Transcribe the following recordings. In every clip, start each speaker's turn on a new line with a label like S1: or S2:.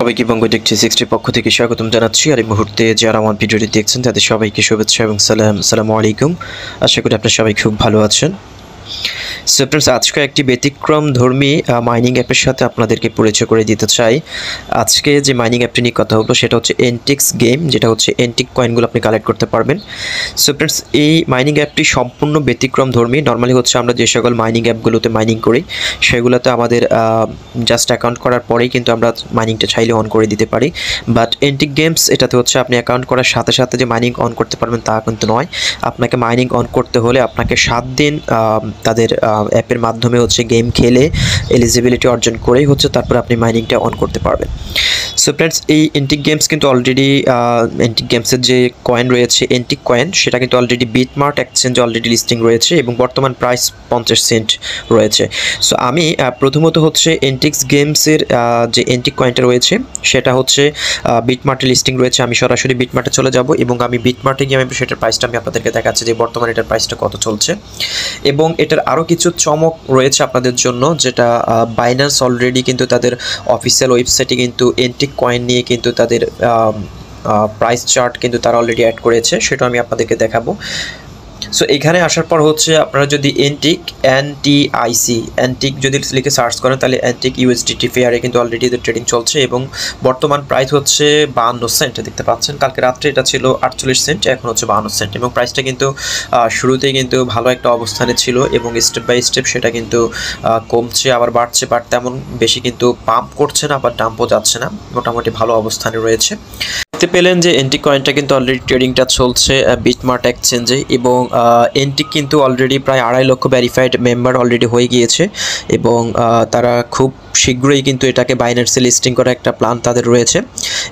S1: সবাইকে বঙ্গো টেক 360 পক্ষ থেকে স্বাগতম জানাচ্ছি। আর এই মুহূর্তে যারা আমার ভিডিওটি দেখছেন তাদের সবাইকে শুভেচ্ছা এবং আসসালামু আলাইকুম। আশা করি আপনারা সবাই খুব ভালো আছেন। সো ফ্রেন্ডস, আজকে একটি ব্যতিক্রমধর্মী মাইনিং অ্যাপের সাথে আপনাদেরকে পরিচয় করে দিতে চাই। আজকে যে মাইনিং অ্যাপটি নিয়ে কথা হলো সেটা হচ্ছে এনটিক্স গেম, যেটা হচ্ছে এন্টিক কয়েনগুলো আপনি কালেক্ট করতে পারবেন। সো ফ্রেন্ডস, এই মাইনিং অ্যাপটি সম্পূর্ণ ব্যতিক্রমধর্মী। নর্মালি হচ্ছে আমরা যে সকল মাইনিং অ্যাপগুলোতে মাইনিং করি সেগুলোতে আমাদের জাস্ট অ্যাকাউন্ট করার পরেই কিন্তু আমরা মাইনিংটা চাইলে অন করে দিতে পারি। বাট এন্টিক গেমস এটাতে হচ্ছে আপনি অ্যাকাউন্ট করার সাথে সাথে যে মাইনিং অন করতে পারবেন তা কিন্তু নয়। আপনাকে মাইনিং অন করতে হলে আপনাকে 7 দিন তাদের অ্যাপের মাধ্যমে হচ্ছে গেম খেলে এলিজিবিলিটি অর্জন করেই হচ্ছে তারপর আপনি মাইনিংটা অন করতে পারবেন। সো ফ্রেন্ডস, এই এন্টিক গেমস কিন্তু অলরেডি এন্টিক গেমসের যে কয়েন রয়েছে এন্টিক কয়েন, সেটা কিন্তু অলরেডি বিটমার্ট এক্সচেঞ্জে অলরেডি লিস্টিং রয়েছে এবং বর্তমান প্রাইস 50 সেন্ট রয়েছে। সো আমি প্রথমত হচ্ছে এন্টিক্স গেমসের যে এন্টিক কয়েনটা রয়েছে সেটা হচ্ছে বিটমার্টে লিস্টিং রয়েছে। আমি সরাসরি বিটমার্টে চলে যাব এবং আমি বিটমার্টে গিয়ে আমি সেটার প্রাইসটা আমি আপনাদেরকে দেখাচ্ছি যে বর্তমানে এটার প্রাইসটা কত চলছে। এবং এটার আরও কিছু চমক রয়েছে আপনাদের জন্য, যেটা বাইন্যান্স অলরেডি কিন্তু তাদের অফিসিয়াল ওয়েবসাইটে কিন্তু এন্টিক কয়েন নিয়ে কিন্তু তাদের প্রাইস চার্ট কিন্তু তারা অলরেডি অ্যাড করেছে, সেটা আমি আপনাদেরকে দেখাবো। সো এখানে আসার পর হচ্ছে আপনারা যদি এন্টিক এন্টিক যদি লিখে সার্চ করেন তাহলে এন্টিক ইউএসডিটি ফেয়ারে কিন্তু অলরেডি এদের ট্রেডিং চলছে এবং বর্তমান প্রাইস হচ্ছে 52 সেন্ট দেখতে পাচ্ছেন। কালকে রাত্রে এটা ছিল 48 সেন্ট, এখন হচ্ছে 52 সেন্ট এবং প্রাইসটা কিন্তু শুরুতেই কিন্তু ভালো একটা অবস্থানে ছিল এবং স্টেপ বাই স্টেপ সেটা কিন্তু কমছে আবার বাড়ছে, বাট তেমন বেশি কিন্তু পাম্প করছে না আবার ডাম্পও যাচ্ছে না, মোটামুটি ভালো অবস্থানে রয়েছে। দেখতে পেলেন যে এন্টিক কয়েনটা কিন্তু অলরেডি ট্রেডিংটা চলছে বিটমার্ট এক্সচেঞ্জে এবং এন্টিক কিন্তু অলরেডি প্রায় 2.5 লক্ষ ভেরিফাইড মেম্বার অলরেডি হয়ে গিয়েছে এবং তারা খুব শীঘ্রই কিন্তু এটাকে বাইন্যান্সে লিস্টিং করার একটা প্ল্যান তাদের রয়েছে।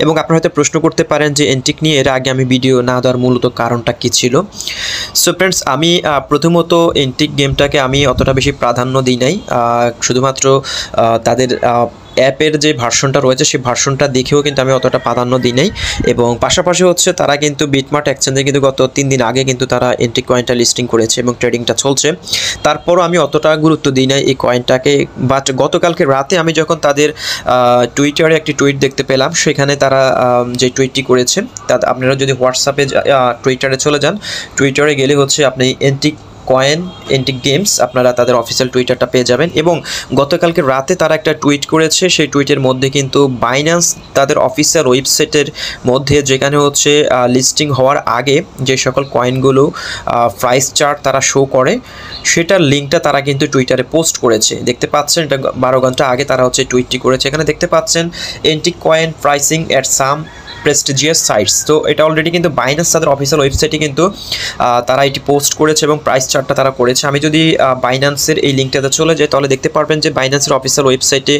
S1: এবং আপনারা হয়তো প্রশ্ন করতে পারেন যে এন্টিক নিয়ে এর আগে আমি ভিডিও না দেওয়ার মূলত কারণটা কী ছিল। সো ফ্রেন্ডস, আমি প্রথমত এন্টিক গেমটাকে আমি অতটা বেশি প্রাধান্য দিই নাই, শুধুমাত্র তাদের অ্যাপের যে ভার্সনটা রয়েছে সেই ভার্সনটা দেখেও কিন্তু আমি অতটা প্রাধান্য দিই নাই। এবং পাশাপাশি হচ্ছে তারা কিন্তু বিটমার্ট এক্সচেঞ্জে কিন্তু গত 3 দিন আগে কিন্তু তারা এন্টিক কয়েনটা লিস্টিং করেছে এবং ট্রেডিংটা চলছে, তারপরও আমি অতটা গুরুত্ব দিই নাই এই কয়েনটাকে। বাট গতকালকে রাতে আমি যখন তাদের টুইটারে একটি টুইট দেখতে পেলাম, সেখানে তারা যে টুইটটি করেছে তা আপনারা যদি হোয়াটসঅ্যাপে টুইটারে চলে যান, টুইটারে গেলে হচ্ছে আপনি এন্টিক গেমস আপনারা তাদের অফিসিয়াল টুইটারটা পেয়ে যাবেন। এবং গতকালকে রাতে তারা একটা টুইট করেছে, সেই টুইটের মধ্যে কিন্তু বাইন্যান্স তাদের অফিসিয়াল ওয়েবসাইটের মধ্যে যেখানে হচ্ছে লিস্টিং হওয়ার আগে যে সকল কয়েনগুলো প্রাইস চার্ট তারা শো করে সেটার লিঙ্কটা তারা কিন্তু টুইটারে পোস্ট করেছে। দেখতে পাচ্ছেন এটা 12 ঘন্টা আগে তারা হচ্ছে টুইটটি করেছে। এখানে দেখতে পাচ্ছেন antique coin pricing at some prestigious sites. তো এটা অলরেডি কিন্তু বাইন্যান্স তাদের অফিসিয়াল ওয়েবসাইটে কিন্তু তারা এটি পোস্ট করেছে এবং প্রাইস চার্টটা তারা করেছে। আমি যদি বাইন্যান্সের এই লিঙ্কটাতে চলে যাই তাহলে দেখতে পারবেন যে বাইন্যান্সের অফিসিয়াল ওয়েবসাইটে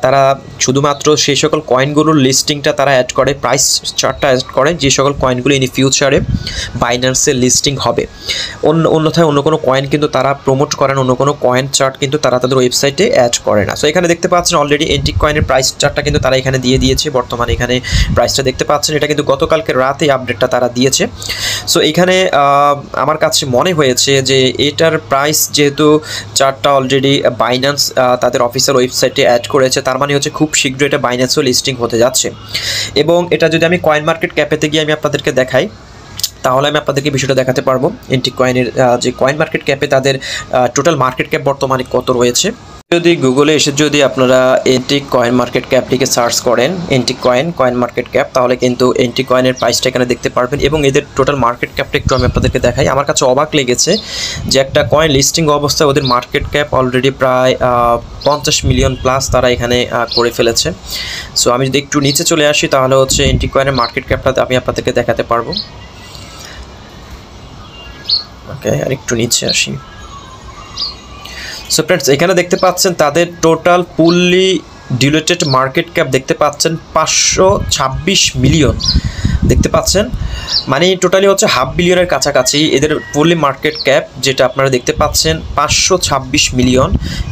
S1: তারা শুধুমাত্র সেই সকল কয়েনগুলোর লিস্টিংটা তারা অ্যাড করে, প্রাইস চার্টটা অ্যাড করে যে সকল কয়েনগুলো ইন ফিউচারে বাইন্যান্সের লিস্টিং হবে। অন্যথায় অন্য কোনো কয়েন কিন্তু তারা প্রমোট করেন, অন্য কোনো কয়েন চার্ট কিন্তু তারা তাদের ওয়েবসাইটে অ্যাড করে না। সো এখানে দেখতে পাচ্ছেন অলরেডি এন্টিক কয়েনের প্রাইস চার্টটা কিন্তু তারা এখানে দিয়ে দিয়েছে। বর্তমানে এখানে প্রাইসটা দেখতে পাচ্ছেন, এটা কিন্তু গতকালকে রাতে আপডেটটা তারা দিয়েছে। সো এখানে আমার কাছে মনে হয়েছে যে এটার প্রাইস যেহেতু চার্টটা অলরেডি বাইন্যান্স তাদের অফিসিয়াল ওয়েবসাইটে অ্যাড করেছে, তার মানে হচ্ছে খুব শীঘ্রই এটা বাইন্যান্সও লিস্টিং হতে যাচ্ছে। এবং এটা যদি আমি কয়েন মার্কেট ক্যাপেতে গিয়ে আমি আপনাদেরকে দেখাই তাহলে আমি আপনাদেরকে বিষয়টা দেখাতে পারবো এন্টিক কয়েনের যে কয়েন মার্কেট ক্যাপে তাদের টোটাল মার্কেট ক্যাপ বর্তমানে কত রয়েছে। যদি গুগলে এসে যদি আপনারা এন্টিক কয়েন মার্কেট ক্যাপ লিখে সার্চ করেন এন্টিক কয়েন মার্কেট ক্যাপ, তাহলে কিন্তু এন্টিক কয়েনের প্রাইসটা এখানে দেখতে পারবেন এবং এদের টোটাল মার্কেট ক্যাপটা একটু আমি আপনাদেরকে দেখাই। আমার কাছে অবাক লেগেছে যে একটা কয়েন লিস্টিং অবস্থায় ওদের মার্কেট ক্যাপ অলরেডি প্রায় 50 মিলিয়ন প্লাস তারা এখানে করে ফেলেছে। সো আমি যদি একটু নিচে চলে আসি তাহলে হচ্ছে এন্টিক কয়েনের মার্কেট ক্যাপটা আমি আপনাদেরকে দেখাতে পারবো। ওকে, আর একটু নিচে আসি। সো ফ্রেন্ডস, এখানে দেখতে পাচ্ছেন তাদের টোটাল ফুললি ডিলুটেড মার্কেট ক্যাপ দেখতে পাচ্ছেন 526 মিলিয়ন। দেখতে পাচ্ছেন, মানে টোটালি হচ্ছে $500 বিলিয়নের কাছাকাছি এদের ফুললি মার্কেট ক্যাপ, যেটা আপনারা দেখতে পাচ্ছেন 526 মিলিয়ন।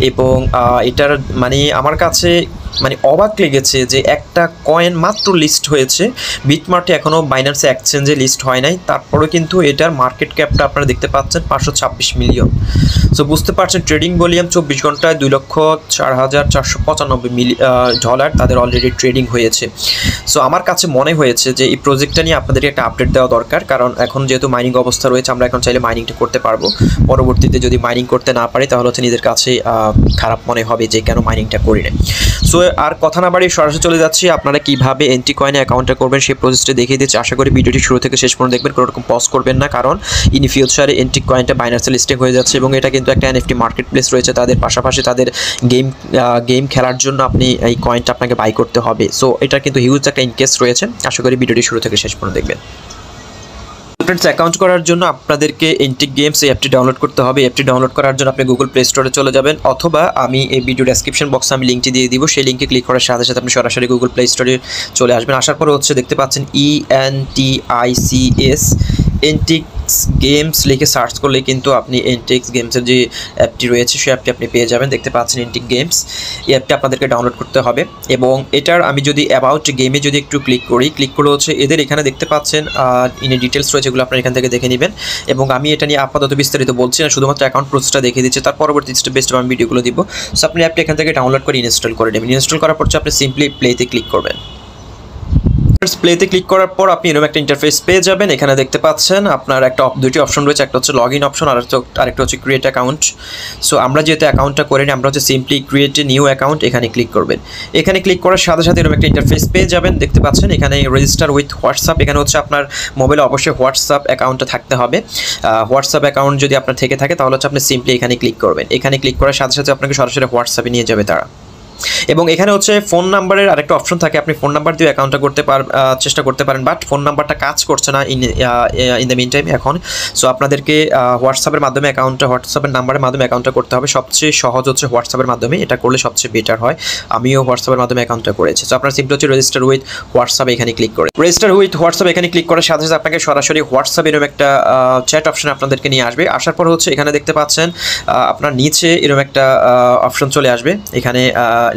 S1: এবং এটার মানে আমার কাছে মানে অবাক লেগেছে যে একটা কয়েন মাত্র লিস্ট হয়েছে বিটমার্টে, এখনও বাইন্যান্সে এক্সচেঞ্জে লিস্ট হয় নাই, তারপরেও কিন্তু এটার মার্কেট ক্যাপটা আপনারা দেখতে পাচ্ছেন 526 মিলিয়ন। সো বুঝতে পারছেন ট্রেডিং ভলিউম 24 ঘন্টায় $2,04,495 তাদের অলরেডি ট্রেডিং হয়েছে। সো আমার কাছে মনে হয়েছে যে এই প্রজেক্টটা নিয়ে আপনাদেরকে একটা আপডেট দেওয়া দরকার, কারণ এখন যেহেতু মাইনিং অবস্থা রয়েছে আমরা এখন চাইলে মাইনিংটা করতে পারবো। পরবর্তীতে যদি মাইনিং করতে না পারি তাহলে হচ্ছে নিজের কাছে খারাপ মনে হবে যে কেন মাইনিংটা করি না। সো আর কথা না বাড়িয়ে সরাসরি চলে যাচ্ছি আপনারা কীভাবে এন্টি কয়েনে অ্যাকাউন্টটা করবেন সেই প্রসেসটা দেখিয়ে দিচ্ছি। আশা করি ভিডিওটি শুরু থেকে শেষ পর্যন্ত দেখবেন, কোনো রকম পজ করবেন না, কারণ ইন ফিউচারে এন্টি কয়েনটা বাইন্যান্সে লিস্টিং হয়ে যাচ্ছে এবং এটা কিন্তু একটা এনএফটি মার্কেট প্লেস রয়েছে, তাদের পাশাপাশি তাদের গেম খেলার জন্য আপনি এই কয়েনটা আপনাকে বাই করতে হবে। সো এটা কিন্তু হিউজ একটা ইনকেস রয়েছে, আশা করি ভিডিওটি শুরু থেকে শেষ পর্যন্ত দেখবেন। ফ্রেন্ডস, অ্যাকাউন্ট করার জন্য আপনাদেরকে এন্টিক গেমস এই অ্যাপটি ডাউনলোড করতে হবে। অ্যাপটি ডাউনলোড করার জন্য আপনি গুগল প্লে স্টোরে চলে যাবেন, অথবা আমি এই ভিডিও ডেসক্রিপশন বক্সে আমি লিঙ্কটি দিয়ে দিব, সেই লিঙ্কে ক্লিক করার সাথে সাথে আপনি সরাসরি গুগল প্লে স্টোরে চলে আসবেন। আসার পরে হচ্ছে দেখতে পাচ্ছেন ENTICS এন্টিক্স গেমস লিখে সার্চ করলে কিন্তু আপনি এন্টিক্স গেমসের যে অ্যাপটি রয়েছে সেই অ্যাপটি আপনি পেয়ে যাবেন। দেখতে পাচ্ছেন এন্টিক গেমস, এই অ্যাপটি আপনাদেরকে ডাউনলোড করতে হবে। এবং এটার আমি যদি অ্যাবাউট গেমে যদি একটু ক্লিক করে হচ্ছে এদের এখানে দেখতে পাচ্ছেন ইন ডিটেলস রয়েছে, যেগুলো আপনারা এখান থেকে দেখে নেবেন। এবং আমি এটা নিয়ে আপাতত বিস্তারিত বলছি না, শুধুমাত্র অ্যাকাউন্ট প্রসেসটা দেখিয়ে দিচ্ছি, তার পরবর্তী স্টেপ বাই স্টেপ আমি ভিডিওগুলো দিব। সো আপনি অ্যাপটি এখান থেকে ডাউনলোড করে ইনস্টল করে নেবেন। ইনস্টল করার পর আপনি সিম্পলি প্লেতে ক্লিক করবেন। প্লেতে ক্লিক করার পর আপনি এরকম একটা ইন্টারফেস পেয়ে যাবেন। এখানে দেখতে পাচ্ছেন আপনার দুটি অপশন রয়েছে, একটা হচ্ছে লগ ইন অপশন আর আরেকটা হচ্ছে ক্রিয়েট অ্যাকাউন্ট। সো আমরা যেহেতু অ্যাকাউন্টটা করে নিই, আমরা হচ্ছে simply create a new account এখানে ক্লিক করবেন। এখানে ক্লিক করার সাথে সাথে এরকম একটা ইন্টারফেস পেয়ে যাবেন। দেখতে পাচ্ছেন এখানে রেজিস্টার উইথ হোয়াটসঅ্যাপ, এখানে হচ্ছে আপনার মোবাইলে অবশ্যই হোয়াটসঅ্যাপ অ্যাকাউন্টটা থাকতে হবে। হোয়াটসঅ্যাপ অ্যাকাউন্ট যদি আপনার থেকে থাকে তাহলে হচ্ছে আপনি সিম্পলি এখানে ক্লিক করবেন। এখানে ক্লিক করার সাথে সাথে আপনাকে সরাসরি হোয়াটসঅ্যাপে নিয়ে যাবে তারা। এবং এখানে হচ্ছে ফোন নাম্বারের আরেকটা অপশন থাকে, আপনি ফোন নাম্বার দিয়ে অ্যাকাউন্টটা করতে চেষ্টা করতে পারেন, বাট ফোন নাম্বারটা কাজ করছে না ইন দ্য মিন টাইম এখন। সো আপনাদেরকে হোয়াটসঅ্যাপের মাধ্যমে হোয়াটসঅ্যাপের নাম্বারের মাধ্যমে অ্যাকাউন্টটা করতে হবে। সবচেয়ে সহজ হচ্ছে হোয়াটসঅ্যাপের মাধ্যমে, এটা করলে সবচেয়ে বেটার হয়। আমিও হোয়াটসঅ্যাপের মাধ্যমে অ্যাকাউন্টটা করেছি। সো আপনার সিম্পলি হচ্ছে রেজিস্টার উইথ হোয়াটসঅ্যাপ এখানে ক্লিক করে এখানে ক্লিক করার সাথে সাথে আপনাকে সরাসরি হোয়াটসঅ্যাপ এরকম একটা চ্যাট অপশন আপনাদেরকে নিয়ে আসবে। আসার পর হচ্ছে এখানে দেখতে পাচ্ছেন আপনার নিচে এরকম একটা অপশন চলে আসবে, এখানে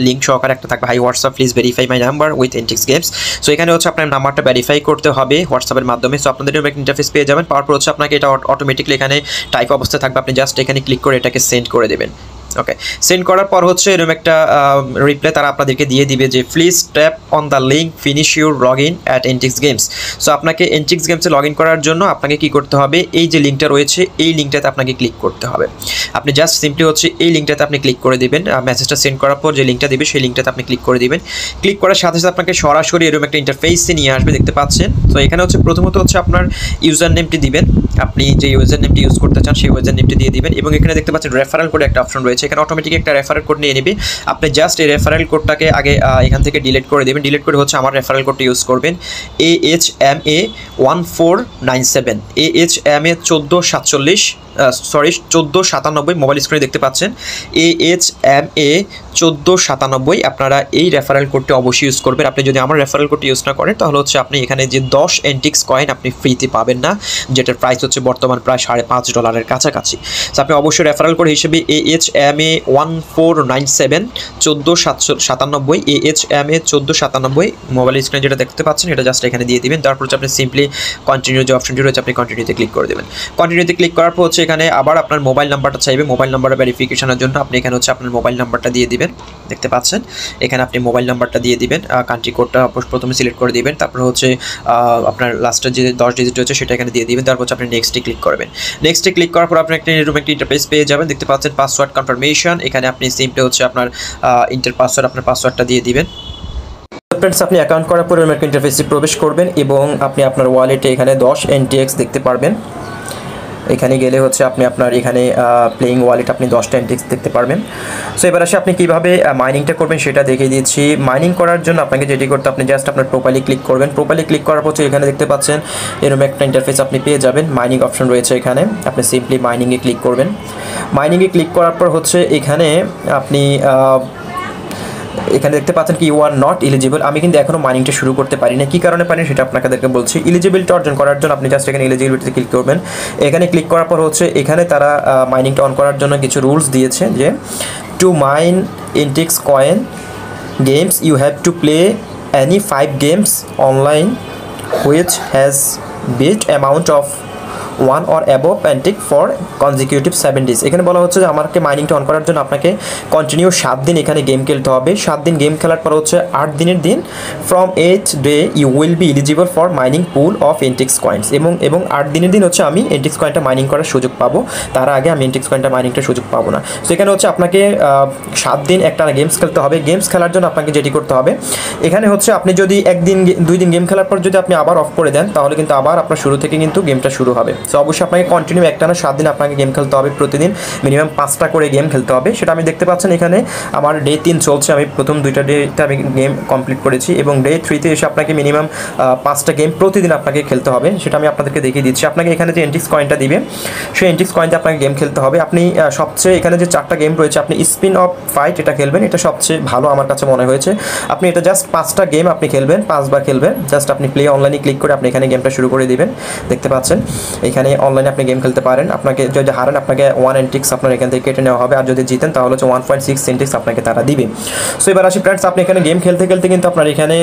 S1: লিঙ্ক সহকারে একটা থাকবে, hi WhatsApp please verify my number with Antix games. So এখানে হচ্ছে আপনার নাম্বারটা ভেরিফাই করতে হবে হোয়াটসঅ্যাপের মাধ্যমে। সো আপনাদের এরকম একটা ইন্টারফেস পেয়ে যাবেন। পাওয়ার পর হচ্ছে আপনাকে এটা অটোমেটিকলি এখানে টাইপ অবস্থায় থাকবে, আপনি জাস্ট এখানে ক্লিক করে এটাকে সেন্ড করে দেবেন। ওকে, সেন্ড করার পর হচ্ছে এরকম একটা রিপ্লাই তারা আপনাদেরকে দিয়ে দিবে যে please tap on the link finish your log in at Antix games. So আপনাকে এন্টিক্স গেমসে লগ ইন করার জন্য আপনাকে কী করতে হবে, এই যে লিঙ্কটা রয়েছে এই লিঙ্কটাতে আপনাকে ক্লিক করতে হবে। আপনি জাস্ট সিম্পলি হচ্ছে এই লিঙ্কটাতে আপনি ক্লিক করে দেবেন। মেসেজটা সেন্ড করার পর যে লিঙ্কটা দিবে সেই লিঙ্কটাতে আপনি ক্লিক করে দেবেন। ক্লিক করার সাথে সাথে আপনাকে সরাসরি এরকম একটা ইন্টারফেসে নিয়ে আসবে, দেখতে পাচ্ছেন। তো এখানে হচ্ছে প্রথমত হচ্ছে আপনার ইউজার নেমটি দিবেন, আপনি যে ইউজার নেমটি ইউজ করতে চান সেই ইউজার নেমটি দিয়ে দিবেন। এবং এখানে দেখতে পাচ্ছেন রেফারেল কোড একটা অপশন রয়েছে, এখানে অটোমেটিক একটা রেফারেল কোড নিয়ে নেবে। আপনি জাস্ট এই রেফারেল কোডটাকে আগে এখান থেকে ডিলিট করে দেবেন। ডিলিট করে হচ্ছে আমার রেফারেল কোডটা ইউজ করবেন, AHMA1497 1497 মোবাইল স্ক্রিনে দেখতে পাচ্ছেন AHMA1497। আপনারা এই রেফারেল কোডটি অবশ্যই ইউজ করবেন। আপনি যদি আমার রেফারেল কোডটি ইউজ না করেন তাহলে হচ্ছে আপনি এখানে যে 10 এন্টিক্স কয়েন আপনি ফ্রিতে পাবেন না, যেটার প্রাইস হচ্ছে বর্তমান প্রায় $5.5 কাছাকাছি। তো আপনি অবশ্যই রেফারেল কোড হিসেবে AHMA1497 1497 AHMA1497 মোবাইল স্ক্রিনে যেটা দেখতে পাচ্ছেন এটা জাস্ট এখানে দিয়ে দিবেন। তারপর হচ্ছে আপনি সিম্পলি কন্টিনিউ যে অপশনটি রয়েছে আপনি কন্টিনিউতে ক্লিক করে দেবেন। কন্টিনিউতে ক্লিক করার পর হচ্ছে এখানে আবার আপনার মোবাইল নাম্বারটা চাইবে, মোবাইল নাম্বারের ভেরিফিকেশনের জন্য আপনি এখানে হচ্ছে আপনার মোবাইল নাম্বারটা দিয়ে দিবেন। দেখতে পাচ্ছেন এখানে আপনি মোবাইল নাম্বারটা দিয়ে দিবেন, কান্ট্রি কোডটা প্রথমে সিলেক্ট করে দিবেন, তারপর হচ্ছে আপনার লাস্টের যে 10 ডিজিট রয়েছে সেটা এখানে দিয়ে দিবেন। তারপর হচ্ছে আপনি নেক্সটে ক্লিক করবেন। নেক্সটে ক্লিক করার পর আপনি একটা এরকম একটা ইন্টারফেস পেয়ে যাবেন। দেখতে পাচ্ছেন পাসওয়ার্ড কনফার্মেশন, এখানে আপনি সিম্পলি হচ্ছে আপনার ইন্টার পাসওয়ার্ড আপনার পাসওয়ার্ডটা দিয়ে দিবেন। ফ্রেন্ডস, আপনি অ্যাকাউন্ট করার পর এরকম একটা ইন্টারফেসে প্রবেশ করবেন এবং আপনি আপনার ওয়ালেটে এখানে 10 NTX দেখতে পারবেন। এখানে গেলে হচ্ছে আপনি আপনার এখানে প্লেইং ওয়ালেট আপনি 10টা এন্টিক্স দেখতে পারবেন। সো এবার আসে আপনি কীভাবে মাইনিংটা করবেন সেটা দেখিয়ে দিচ্ছি। মাইনিং করার জন্য আপনাকে যেটি করতে আপনি জাস্ট আপনার প্রোফাইলে ক্লিক করবেন। প্রোফাইলে ক্লিক করার পর এখানে দেখতে পাচ্ছেন এরকম একটা ইন্টারফেস আপনি পেয়ে যাবেন, মাইনিং অপশন রয়েছে এখানে, আপনি সিম্পলি মাইনিংয়ে ক্লিক করবেন। মাইনিংয়ে ক্লিক করার পর হচ্ছে এখানে আপনি এখানে দেখতে পাচ্ছেন কি ইউ আর নট এলিজিবল। আমি কিন্তু এখনও মাইনিংটা শুরু করতে পারি না। কী কারণে পারি সেটা আপনাদেরকে বলছি। এলিজিবিলিটি অর্জন করার জন্য আপনি জাস্ট এখানে এলিজিবিলিটিতে ক্লিক করবেন। এখানে ক্লিক করার পর হচ্ছে এখানে তারা মাইনিংটা অন করার জন্য কিছু রুলস দিয়েছে যে to mine Entics coin games you have to play any 5 games online which has bid amount of 1 or above Entics for consecutive 7 days। এখানে বলা হচ্ছে যে আমাকে মাইনিংটা অন করার জন্য আপনাকে কন্টিনিউ 7 দিন এখানে গেম খেলতে হবে। 7 দিন গেম খেলার পর হচ্ছে 8 দিনের দিন from 8th day you will be eligible for mining pool of Entics coins. এবং 8 দিনের দিন হচ্ছে আমি Entics কয়েনটা মাইনিং করার সুযোগ পাবো। তার আগে আমি Entics কয়েনটা মাইনিংটার সুযোগ পাবো না। সো এখানে হচ্ছে আপনাকে 7 দিন একটা গেমস খেলতে হবে। গেমস খেলার জন্য আপনাকে যেটি করতে হবে, এখানে হচ্ছে আপনি যদি একদিন 2 দিন গেম খেলার পর যদি আপনি আবার অফ করে দেন তাহলে কিন্তু আবার আপনার শুরু থেকে কিন্তু গেমটা শুরু হবে। সো অবশ্যই আপনাকে কন্টিনিউ একটানা 7 দিন আপনাকে গেম খেলতে হবে। প্রতিদিন মিনিমাম 5টা করে গেম খেলতে হবে। সেটা আমি দেখতে পাচ্ছেন এখানে আমার ডে 3 চলছে। আমি প্রথম 2টা ডেতে আমি গেম কমপ্লিট করেছি এবং ডে 3তে এসে আপনাকে মিনিমাম 5টা গেম প্রতিদিন আপনাকে খেলতে হবে। সেটা আমি আপনাদেরকে দেখিয়ে দিচ্ছি। আপনাকে এখানে যে Entics কয়েনটা দিবে সেই Entics কয়েনটা আপনাকে গেম খেলতে হবে। আপনি সবচেয়ে এখানে যে 4টা গেম রয়েছে আপনি স্পিন অফ ফাইট এটা খেলবেন। এটা সবচেয়ে ভালো আমার কাছে মনে হয়েছে। আপনি এটা জাস্ট 5টা গেম আপনি খেলবেন, 5 বার খেলবেন। জাস্ট আপনি প্লে অনলাইনে ক্লিক করে আপনি এখানে গেমটা শুরু করে দিবেন। দেখতে পাচ্ছেন এখানে অনলাইনে আপনি গেম খেলতে পারেন। আপনাকে যদি হারেন আপনাকে 1 Entics আপনার এখান থেকে কেটে নেওয়া হবে, আর যদি জিতেন তাহলে হচ্ছে 1.6 Entics আপনাকে তারা দিবে। সো এবার আসি ফ্রেন্ডস, আপনি এখানে গেম খেলতে খেলতে কিন্তু আপনার এখানে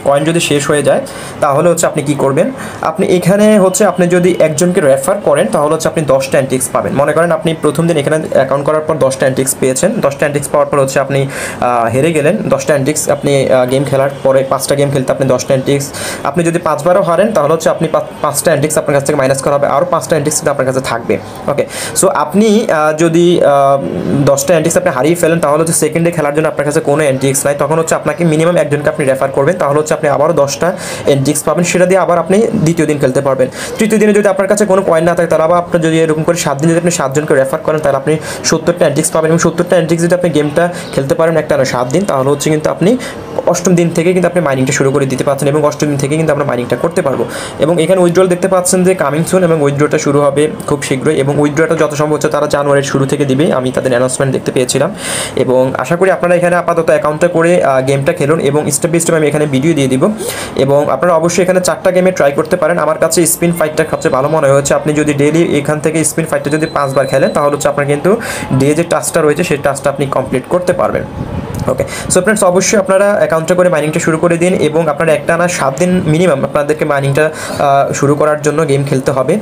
S1: কয়েন যদি শেষ হয়ে যায় তাহলে হচ্ছে আপনি কি করবেন, আপনি এখানে হচ্ছে আপনি যদি একজনকে রেফার করেন তাহলে হচ্ছে আপনি 10টা Entics পাবেন। মনে করেন আপনি প্রথম দিন এখানে অ্যাকাউন্ট করার পর 10টা Entics পেয়েছেন। 10টা Entics পাওয়ার পর হচ্ছে আপনি হেরে গেলেন। 10টা Entics আপনি গেম খেলার পরে 5টা গেম খেলতে আপনি 10টা Entics, আপনি যদি 5 বারও হারেন তাহলে হচ্ছে আপনি 5টা Entics আপনার কাছ থেকে মাইনাস করা হবে, আরও 5টা Entics আপনার কাছে থাকবে। ওকে, সো আপনি যদি 10টা Entics আপনি হারিয়ে ফেলেন তাহলে হচ্ছে সেকেন্ডে খেলার জন্য আপনার কাছে কোনো Entics নাই। তখন হচ্ছে আপনাকে মিনিমাম একজনকে আপনি রেফার করবেন, তাহলে হচ্ছে আপনি আবারও 10টা Entics পাবেন। সেটা দিয়ে আবার আপনি দ্বিতীয় দিন খেলতে পারবেন। তৃতীয় দিনে যদি আপনার কাছে কোনো কয়েন না থাকে তাহলে আবার আপনার যদি এরকম করে 7 দিন যদি আপনি 7 জনকে রেফার করেন তাহলে আপনি 70টা Entics পাবেন। এবং 70টা Entics যদি আপনি গেমটা খেলতে পারেন একটা 7 দিন তাহলে হচ্ছে কিন্তু আপনি 8ম দিন থেকে কিন্তু আপনি মাইনিংটা শুরু করে দিতে পারছেন এবং 8ম দিন থেকে কিন্তু আমরা মাইনিংটা করতে পারবো। এবং এখানে উইথড্রল দেখতে পাচ্ছেন যে কামিং সুন, এবং উইথড্রটা শুরু হবে খুব শীঘ্রই। এবং উইথড্রটা যত সম্ভব হচ্ছে তারা জানুয়ারির শুরু থেকে দিবে, আমি তাদের অ্যানাউন্সমেন্ট দেখতে পেয়েছিলাম। এবং আশা করি আপনারা এখানে আপাতত অ্যাকাউন্টটা করে গেমটা খেলুন এবং স্টেপ বাই স্টেপ আমি এখানে ভিডিও দিয়ে দিব। এবং আপনারা অবশ্যই এখানে 4টা গেমে ট্রাই করতে পারেন। আমার কাছে স্পিন ফাইটটা সবচেয়ে ভালো মনে হয়েছে। আপনি যদি ডেইলি এখান থেকে স্পিন ফাইটটা যদি 5 বার খেলেন তাহলে হচ্ছে আপনার কিন্তু ডে যে টাস্কটা রয়েছে সেই টাস্কটা আপনি কমপ্লিট করতে পারবেন। ওকে, সো ফ্রেন্ডস অবশ্যই আপনারা অ্যাকাউন্টটা করে মাইনিংটা শুরু করে দিন এবং আপনারা একটা না 7 দিন মিনিমাম আপনাদেরকে মাইনিংটা শুরু করার জন্য গেম খেলতে হবে।